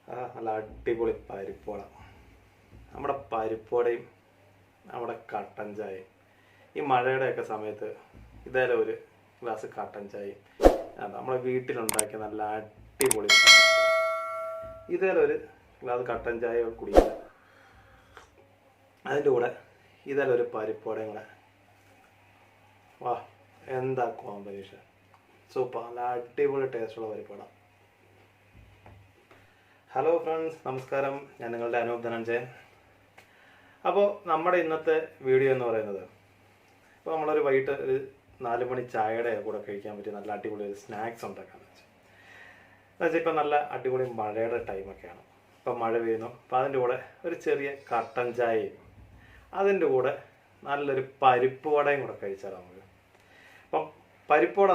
നല്ല അടിപൊളി പരിപ്പുവട. നമ്മുടെ പരിപ്പുവടയും നമ്മുടെ കട്ടൻ ചായയും ഈ മഴയുടെയൊക്കെ സമയത്ത് ഇതേലെ ഒരു ഗ്ലാസ് കട്ടൻ ചായയും നമ്മളെ വീട്ടിലുണ്ടാക്കിയ നല്ല അടിപൊളി ഇതേലെ ഒരു ഗ്ലാസ് കട്ടൻ ചായ കുടിക്കുക. അതിൻ്റെ കൂടെ ഇതേലെ ഒരു പരിപ്പുവടയും കൂടെ. വാ, എന്താ കോമ്പിനേഷൻ! സൂപ്പർ, നല്ല അടിപൊളി ടേസ്റ്റുള്ള പരിപ്പുവട. ഹലോ ഫ്രണ്ട്സ്, നമസ്കാരം. ഞാൻ നിങ്ങളുടെ അനൂപ് ധനഞ്ജയൻ. അപ്പോൾ നമ്മുടെ ഇന്നത്തെ വീഡിയോ എന്ന് പറയുന്നത്, ഇപ്പോൾ നമ്മളൊരു വൈകിട്ട് ഒരു 4 മണി ചായയുടെ കൂടെ കഴിക്കാൻ പറ്റിയ നല്ല അടിപൊളി ഒരു സ്നാക്സ് ഉണ്ടാക്കാമെന്ന് വെച്ചാൽ എന്നുവെച്ചാൽ ഇപ്പോൾ നല്ല അടിപൊളി മഴയുടെ ടൈമൊക്കെയാണ്. ഇപ്പം മഴ പെയ്യുന്നു. അപ്പോൾ അതിൻ്റെ കൂടെ ഒരു ചെറിയ കട്ടൻ ചായയും അതിൻ്റെ കൂടെ നല്ലൊരു പരിപ്പ് വടയും കൂടെ കഴിച്ചാൽ നമുക്ക്. അപ്പം പരിപ്പ് വട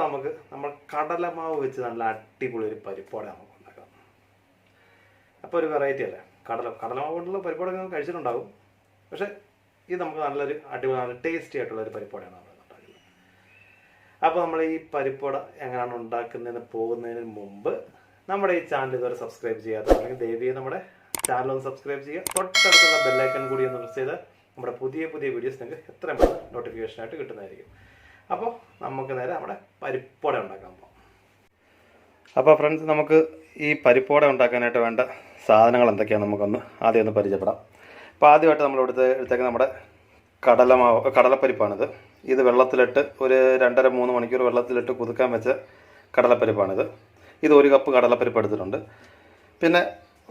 നമ്മൾ കടലമാവ് വെച്ച് നല്ല അടിപൊളി ഒരു പരിപ്പ് വട നമുക്ക് ഉണ്ടാക്കാം. അപ്പോൾ ഒരു വെറൈറ്റി അല്ലേ. കടലമാവ് കൊണ്ടുള്ള പരിപ്പ് വട നിങ്ങൾ കഴിച്ചിട്ടുണ്ടാകും. പക്ഷേ ഇത് നമുക്ക് നല്ലൊരു അടിപൊളി നല്ല ടേസ്റ്റി ആയിട്ടുള്ള ഒരു പരിപ്പ് വടയാണ് നമ്മൾ ഉണ്ടാക്കുന്നത്. അപ്പോൾ നമ്മൾ ഈ പരിപ്പ് വട എങ്ങനെയാണ് ഉണ്ടാക്കുന്നതിന് പോകുന്നതിന് മുമ്പ് നമ്മുടെ ഈ ചാനൽ ഇതുവരെ സബ്സ്ക്രൈബ് ചെയ്യാത്തതാണെങ്കിൽ ദയവായി നമ്മുടെ ചാനൽ ഒന്ന് സബ്സ്ക്രൈബ് ചെയ്യുക. തൊട്ടടുത്തുള്ള ബെല്ലൈക്കൺ കൂടി ഒന്ന് പ്രസ് ചെയ്താൽ നമ്മുടെ പുതിയ വീഡിയോസ് നിങ്ങൾക്ക് എത്രയും പെട്ടെന്ന് നോട്ടിഫിക്കേഷനായിട്ട് കിട്ടുന്നതായിരിക്കും. അപ്പോൾ നമുക്ക് നേരെ നമ്മുടെ പരിപ്പ് വട ഉണ്ടാക്കാൻ പോകാം. അപ്പോൾ ഫ്രണ്ട്സ്, നമുക്ക് ഈ പരിപ്പ് വട ഉണ്ടാക്കാനായിട്ട് വേണ്ട സാധനങ്ങൾ എന്തൊക്കെയാണ് നമുക്കൊന്ന് ആദ്യം ഒന്ന് പരിചയപ്പെടാം. അപ്പോൾ ആദ്യമായിട്ട് നമ്മൾ എടുത്തേക്ക് നമ്മുടെ കടലപ്പരിപ്പാണിത്. ഇത് വെള്ളത്തിലിട്ട് ഒരു 2.5-3 മണിക്കൂർ വെള്ളത്തിലിട്ട് കുതുക്കാൻ വെച്ച കടലപ്പരിപ്പാണിത്. ഇത് 1 കപ്പ് കടലപ്പരിപ്പ് എടുത്തിട്ടുണ്ട്. പിന്നെ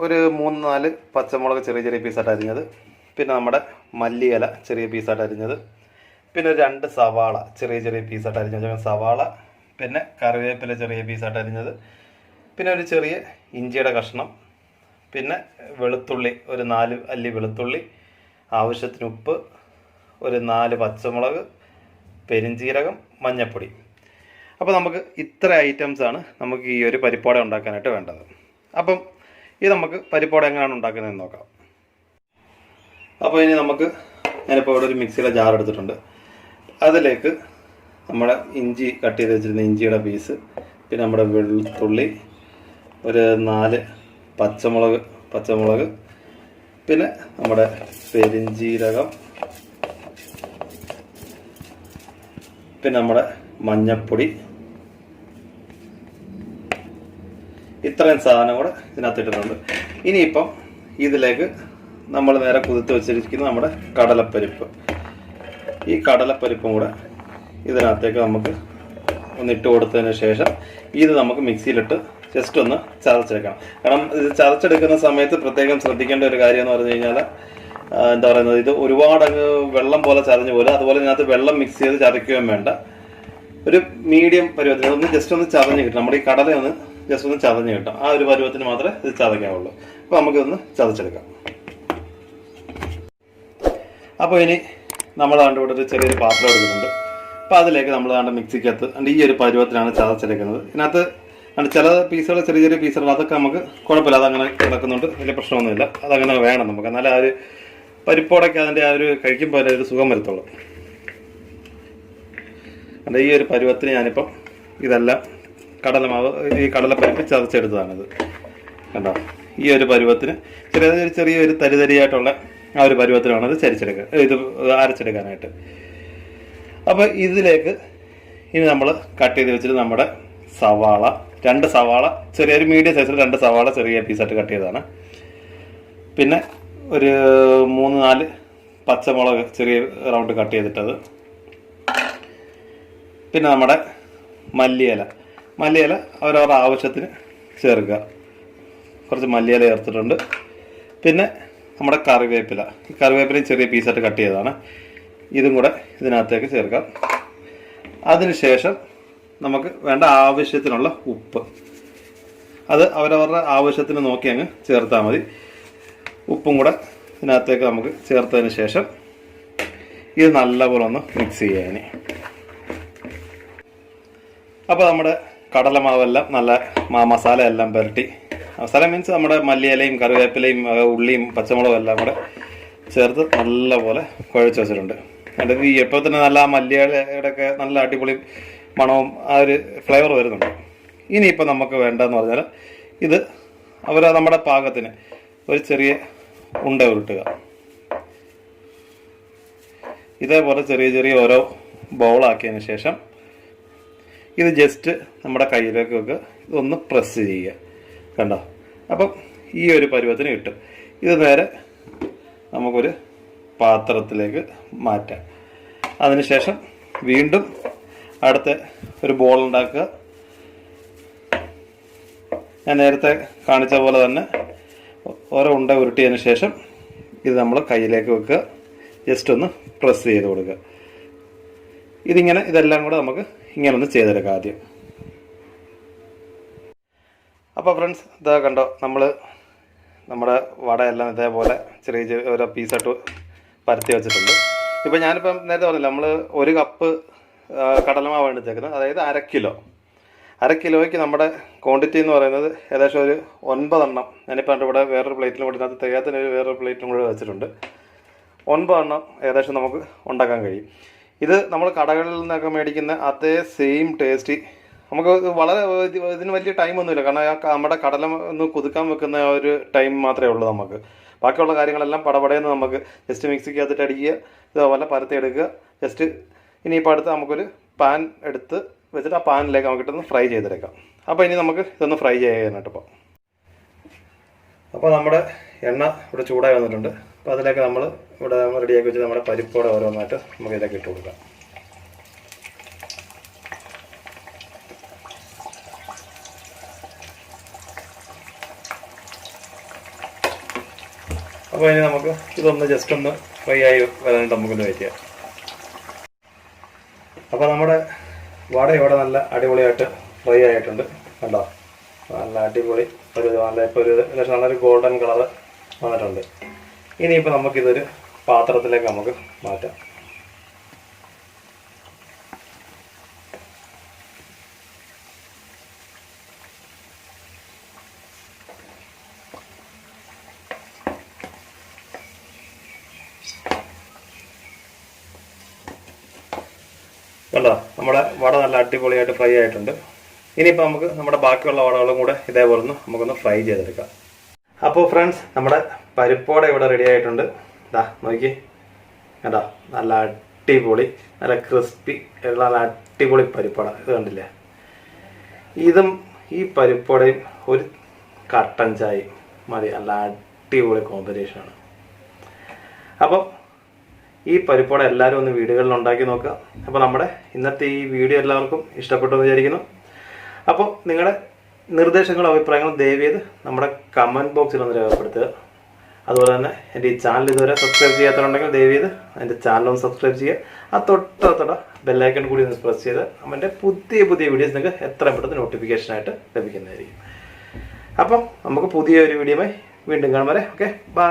ഒരു 3-4 പച്ചമുളക് ചെറിയ പീസായിട്ട് അരിഞ്ഞത്. പിന്നെ നമ്മുടെ മല്ലിയില ചെറിയ പീസായിട്ട് അരിഞ്ഞത്. പിന്നെ 2 സവാള ചെറിയ പീസായിട്ട് അരിഞ്ഞത് സവാള. പിന്നെ കറിവേപ്പില ചെറിയ പീസായിട്ട് അരിഞ്ഞത്. പിന്നെ ഒരു ചെറിയ ഇഞ്ചിയുടെ കഷ്ണം. പിന്നെ വെളുത്തുള്ളി, ഒരു 4 അല്ലി വെളുത്തുള്ളി, ആവശ്യത്തിന് ഉപ്പ്, ഒരു 4 പച്ചമുളക്, പെരിഞ്ചീരകം, മഞ്ഞൾപ്പൊടി. അപ്പോൾ നമുക്ക് ഇത്ര ഐറ്റംസാണ് നമുക്ക് ഈ ഒരു പരിപ്പ് വട ഉണ്ടാക്കാനായിട്ട് വേണ്ടത്. അപ്പം ഇത് നമുക്ക് പരിപ്പ് വട എങ്ങനെയാണ് ഉണ്ടാക്കുന്നതെന്ന് നോക്കാം. അപ്പോൾ ഇനി ഞാനിപ്പോൾ ഇവിടെ ഒരു മിക്സിയുടെ ജാർ എടുത്തിട്ടുണ്ട്. അതിലേക്ക് നമ്മുടെ ഇഞ്ചി കട്ട് ചെയ്ത് വെച്ചിരുന്ന ഇഞ്ചിയുടെ പീസ്, പിന്നെ നമ്മുടെ വെളുത്തുള്ളി, ഒരു 4 പച്ചമുളക്, പിന്നെ നമ്മുടെ പെരിഞ്ചീരകം, പിന്നെ നമ്മുടെ മഞ്ഞൾപ്പൊടി, ഇത്രയും സാധനം കൂടെ ഇതിനകത്ത് ഇട്ടിട്ടുണ്ട്. ഇനിയിപ്പം ഇതിലേക്ക് നമ്മൾ നേരെ കുതിർത്ത് വെച്ചിരിക്കുന്ന നമ്മുടെ കടലപ്പരിപ്പ്, ഈ കടലപ്പരിപ്പും കൂടെ ഇതിനകത്തേക്ക് നമുക്ക് ഒന്നിട്ട് കൊടുത്തതിന് ശേഷം ഇത് നമുക്ക് മിക്സിയിലിട്ട് ജസ്റ്റ് ഒന്ന് ചതച്ചെടുക്കണം. കാരണം ഇത് ചതച്ചെടുക്കുന്ന സമയത്ത് പ്രത്യേകം ശ്രദ്ധിക്കേണ്ട ഒരു കാര്യം എന്ന് പറഞ്ഞു കഴിഞ്ഞാൽ എന്താ പറയുന്നത്, ഇത് ഒരുപാട് വെള്ളം പോലെ ചതഞ്ഞു പോലെ, അതുപോലെ ഇതിനകത്ത് വെള്ളം മിക്സ് ചെയ്ത് ചതയ്ക്കുകയും വേണ്ട. ഒരു മീഡിയം പരുവത്തിന് ഒന്ന് ജസ്റ്റ് ഒന്ന് ചതഞ്ഞ് കിട്ടും. നമ്മുടെ ഈ കടല ഒന്ന് ജസ്റ്റ് ഒന്ന് ചതഞ്ഞ് കിട്ടും. ആ ഒരു പരുവത്തിന് മാത്രമേ ഇത് ചതയ്ക്കാവുള്ളൂ. അപ്പോൾ നമുക്കിതൊന്ന് ചതച്ചെടുക്കാം. അപ്പോൾ ഇനി നമ്മൾ ഇവിടെ ഒരു ചെറിയൊരു പാത്രം എടുക്കുന്നുണ്ട്. അപ്പോൾ അതിലേക്ക് നമ്മൾ മിക്സിക്കകത്ത് ഈ ഒരു പരുവത്തിനാണ് ചതച്ചെടുക്കുന്നത്. ഇതിനകത്ത് ചില പീസുകൾ ചെറിയ പീസുകൾ അതൊക്കെ നമുക്ക് കുഴപ്പമില്ല, അതങ്ങനെ കിടക്കുന്നുണ്ട്, വലിയ പ്രശ്നമൊന്നുമില്ല. അതങ്ങനെ വേണം നമുക്ക്, എന്നാലും ആ ഒരു പരിപ്പോടൊക്കെ അതിൻ്റെ ആ ഒരു കഴിക്കുമ്പോൾ ഒരു സുഖം വരത്തുള്ളൂ. ഈ ഒരു പരുവത്തിന് ഞാനിപ്പം ഇതെല്ലാം കടലമാവ്, ഈ കടലപ്പരിപ്പ് ചതച്ചെടുത്തതാണിത്. കണ്ടോ, ഈ ഒരു പരുവത്തിന് ചെറിയൊരു തരിതരിയായിട്ടുള്ള ആ ഒരു പരുവത്തിനാണ് ഇത് അരച്ചെടുക്കാനായിട്ട്. അപ്പോൾ ഇതിലേക്ക് ഇനി നമ്മൾ കട്ട് ചെയ്ത് വെച്ചിട്ട് നമ്മുടെ സവാള, 2 സവാള ചെറിയൊരു മീഡിയം സൈസിൽ 2 സവാള ചെറിയ പീസായിട്ട് കട്ട് ചെയ്തതാണ്. പിന്നെ ഒരു 3-4 പച്ചമുളക് ചെറിയ റൗണ്ട് കട്ട് ചെയ്തിട്ടത്. പിന്നെ നമ്മുടെ മല്ലിയില അവരവരുടെ ആവശ്യത്തിന് ചേർക്കുക. കുറച്ച് മല്ലിയില ചേർത്തിട്ടുണ്ട്. പിന്നെ നമ്മുടെ കറിവേപ്പില, ഈ കറിവേപ്പിലയും ചെറിയ പീസായിട്ട് കട്ട് ചെയ്തതാണ്. ഇതും കൂടെ ഇതിനകത്തേക്ക് ചേർക്കാം. അതിനുശേഷം നമുക്ക് വേണ്ട ആവശ്യത്തിനുള്ള ഉപ്പ്, അത് അവരവരുടെ ആവശ്യത്തിന് നോക്കി അങ്ങ് ചേർത്താൽ മതി. ഉപ്പും കൂടെ ഇതിനകത്തേക്ക് നമുക്ക് ചേർത്തതിന് ശേഷം ഇത് നല്ലപോലെ ഒന്ന് മിക്സ് ചെയ്യാൻ. അപ്പോൾ നമ്മുടെ കടലമാവെല്ലാം നല്ല മസാല എല്ലാം പുരട്ടി, മസാല മീൻസ് നമ്മുടെ മല്ലിയിലയും കറിവേപ്പിലയും ഉള്ളിയും പച്ചമുളകും എല്ലാം കൂടെ ചേർത്ത് നല്ലപോലെ കുഴച്ച് വെച്ചിട്ടുണ്ട്. എന്നിട്ട് ഈ എപ്പോൾ തന്നെ നല്ല മല്ലിയുടെ ഒക്കെ നല്ല അടിപൊളി മണവും ആ ഒരു ഫ്ലേവർ വരുന്നുണ്ട്. ഇനിയിപ്പോൾ നമുക്ക് വേണ്ടതെന്ന് പറഞ്ഞാൽ ഇത് അവരെ നമ്മുടെ പാകത്തിന് ഒരു ചെറിയ ഉണ്ട ഉരുട്ടുക. ഇതേപോലെ ചെറിയ ചെറിയ ഓരോ ബൗളാക്കിയതിന് ശേഷം ഇത് ജസ്റ്റ് നമ്മുടെ കയ്യിലേക്ക് വെക്കുക. ഇതൊന്ന് പ്രസ് ചെയ്യുക. കണ്ടോ? അപ്പം ഈ ഒരു പരുവത്തിന് കിട്ടും. ഇത് നേരെ നമുക്കൊരു പാത്രത്തിലേക്ക് മാറ്റാം. അതിനുശേഷം വീണ്ടും അടുത്ത ഒരു ബോൾ ഉണ്ടാക്കുക. ഞാൻ നേരത്തെ കാണിച്ച പോലെ തന്നെ ഓരോ ഉണ്ട ഉരുട്ടിയതിന് ശേഷം ഇത് നമ്മൾ കയ്യിലേക്ക് വെക്കുക. ജസ്റ്റ് ഒന്ന് പ്രസ് ചെയ്ത് കൊടുക്കുക. ഇതെല്ലാം കൂടെ നമുക്ക് ഇങ്ങനെ ഒന്ന് ചെയ്തെടുക്കാം ആദ്യം. അപ്പോൾ ഫ്രണ്ട്സ്, ഇതാ കണ്ടോ, നമ്മുടെ വടയെല്ലാം ഇതേപോലെ ചെറിയ ചെറിയ ഓരോ പീസായിട്ട് പരത്തി വെച്ചിട്ടുണ്ട്. ഇപ്പോൾ ഞാനിപ്പം നേരത്തെ പറഞ്ഞില്ല, നമ്മൾ 1 കപ്പ് കടലമാവാണ് എടുത്തേക്കുന്നത്. അതായത് 1 കിലോയ്ക്ക് നമ്മുടെ ക്വാണ്ടിറ്റി എന്ന് പറയുന്നത് ഏകദേശം ഒരു 9 എണ്ണം. ഞാനിപ്പോൾ ഇവിടെ വേറൊരു പ്ലേറ്റിലും കൂടി ഇതിനകത്ത് തികയത്തിന് വേറൊരു പ്ലേറ്റിലും കൂടി വെച്ചിട്ടുണ്ട്. 9 എണ്ണം ഏകദേശം നമുക്ക് ഉണ്ടാക്കാൻ കഴിയും. ഇത് നമ്മൾ കടകളിൽ നിന്നൊക്കെ മേടിക്കുന്ന അതേ സെയിം ടേസ്റ്റ് നമുക്ക് വളരെ ഇതിന് വലിയ ടൈമൊന്നുമില്ല. കാരണം നമ്മുടെ കടല ഒന്ന് കുതുക്കാൻ വെക്കുന്ന ഒരു ടൈം മാത്രമേ ഉള്ളൂ നമുക്ക്. ബാക്കിയുള്ള കാര്യങ്ങളെല്ലാം പടപടയെന്ന് നമുക്ക് ജസ്റ്റ് മിക്സിക്കകത്തിട്ട് അടിക്കുക, ഇതേപോലെ പരത്തി എടുക്കുക. ജസ്റ്റ് ഇനിയിപ്പോൾ അടുത്ത് നമുക്കൊരു പാൻ എടുത്ത് വെച്ചിട്ട് ആ പാനിലേക്ക് നമുക്ക് ഇട്ടൊന്ന് ഫ്രൈ ചെയ്തെടുക്കാം. അപ്പോൾ ഇനി നമുക്ക് ഇതൊന്ന് ഫ്രൈ ചെയ്യാനായിട്ട് ഇപ്പോൾ. അപ്പോൾ നമ്മുടെ എണ്ണ ഇവിടെ ചൂടായി വന്നിട്ടുണ്ട്. അപ്പോൾ അതിലേക്ക് നമ്മൾ റെഡിയാക്കി വെച്ച് നമ്മുടെ പരിപ്പോടെ ഓരോന്നായിട്ട് നമുക്ക് ഇതിലേക്ക് ഇട്ട് കൊടുക്കാം. അപ്പോൾ ഇനി നമുക്ക് ഇതൊന്ന് ജസ്റ്റ് ഒന്ന് ഫ്രൈ ആയി വരാനായിട്ട് നമുക്കൊന്ന് വെയിറ്റ് ചെയ്യാം. അപ്പോൾ നമ്മുടെ വട ഇവിടെ നല്ല അടിപൊളിയായിട്ട് ഫ്രൈ ആയിട്ടുണ്ട്. കണ്ടോ? നല്ല അടിപൊളി ഇപ്പോൾ ഒരു ഏകദേശം നല്ലൊരു ഗോൾഡൻ കളർ വന്നിട്ടുണ്ട്. ഇനിയിപ്പോൾ നമുക്കിതൊരു പാത്രത്തിലേക്ക് നമുക്ക് മാറ്റാം. കണ്ടോ? നമ്മുടെ വട നല്ല അടിപൊളിയായിട്ട് ഫ്രൈ ആയിട്ടുണ്ട്. ഇനിയിപ്പോൾ നമുക്ക് നമ്മുടെ ബാക്കിയുള്ള വടകളും കൂടെ ഇതേപോലെ നമുക്കൊന്ന് ഫ്രൈ ചെയ്തെടുക്കാം. അപ്പോൾ ഫ്രണ്ട്സ്, നമ്മുടെ പരിപ്പോടെ ഇവിടെ റെഡി ആയിട്ടുണ്ട്. ഇതാ നോക്കി, കേട്ടോ? നല്ല അടിപൊളി, നല്ല ക്രിസ്പി ഉള്ള നല്ല അടിപൊളി പരിപ്പോട. ഇത് കണ്ടില്ലേ? ഈ പരിപ്പോടയും ഒരു കട്ടൻ ചായയും മതി. നല്ല അടിപൊളി കോമ്പിനേഷനാണ്. അപ്പോൾ ഈ പരിപ്പോട എല്ലാവരും ഒന്ന് വീടുകളിൽ ഉണ്ടാക്കി നോക്കുക. അപ്പോൾ നമ്മുടെ ഇന്നത്തെ ഈ വീഡിയോ എല്ലാവർക്കും ഇഷ്ടപ്പെട്ടു എന്ന് വിചാരിക്കുന്നു. അപ്പോൾ നിങ്ങളുടെ നിർദ്ദേശങ്ങളും അഭിപ്രായങ്ങളും ദയവേത് നമ്മുടെ കമൻറ്റ് ബോക്സിൽ ഒന്ന് രേഖപ്പെടുത്തുക. അതുപോലെ തന്നെ എൻ്റെ ഈ ചാനൽ ഇതുവരെ സബ്സ്ക്രൈബ് ചെയ്യാത്തതുണ്ടെങ്കിൽ ദയവേത് എൻ്റെ ചാനലൊന്ന് സബ്സ്ക്രൈബ് ചെയ്യുക. ആ തൊട്ടടുത്തുള്ള ബെല്ലൈക്കൺ കൂടി ഒന്ന് പ്രസ് ചെയ്ത് നമ്മുടെ പുതിയ വീഡിയോസ് നിങ്ങൾക്ക് എത്രയും പെട്ടെന്ന് നോട്ടിഫിക്കേഷനായിട്ട് ലഭിക്കുന്നതായിരിക്കും. അപ്പം നമുക്ക് പുതിയൊരു വീഡിയോയുമായി വീണ്ടും കാണും വരെ. Okay, by.